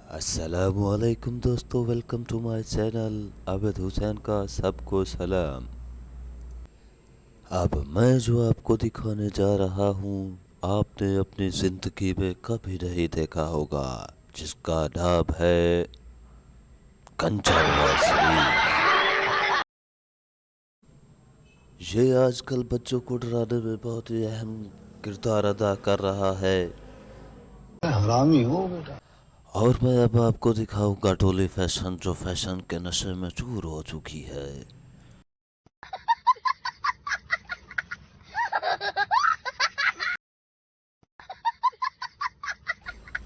अस्सलामुअलैकुम दोस्तों, welcome to my channel Abid Hussain का सबको सलाम। अब मैं जो आपको दिखाने जा रहा हूँ आपने अपनी ज़िंदगी में कभी नहीं देखा होगा, जिसका नाम है कंचा नवाज शरीफ। ये आजकल बच्चों को डराने में बहुत ही अहम किरदार अदा कर रहा है। हरामी हो बेटा। और मैं अब आपको दिखाऊंगा डोली फैशन, जो फैशन के नशे में चूर हो चुकी है।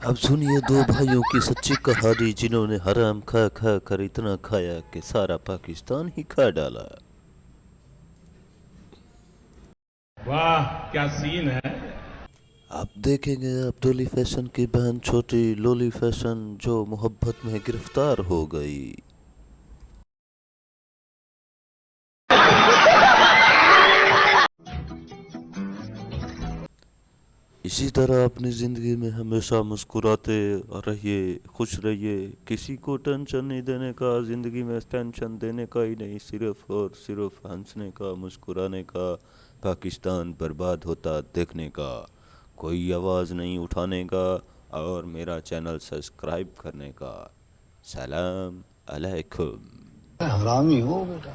अब सुनिए दो भाइयों की सच्ची कहानी, जिन्होंने हराम खा खा कर इतना खाया कि सारा पाकिस्तान ही खा डाला। वाह क्या सीन है। आप देखेंगे अब डोली फैशन की बहन छोटी लोली फैशन, जो मोहब्बत में गिरफ्तार हो गई। इसी तरह अपनी ज़िंदगी में हमेशा मुस्कुराते रहिए, खुश रहिए, किसी को टेंशन नहीं देने का। ज़िंदगी में टेंशन देने का ही नहीं, सिर्फ और सिर्फ हंसने का, मुस्कुराने का, पाकिस्तान बर्बाद होता देखने का। कोई आवाज़ नहीं उठाने का और मेरा चैनल सब्सक्राइब करने का। सलाम अलैकुम। हरामी हो बेटा।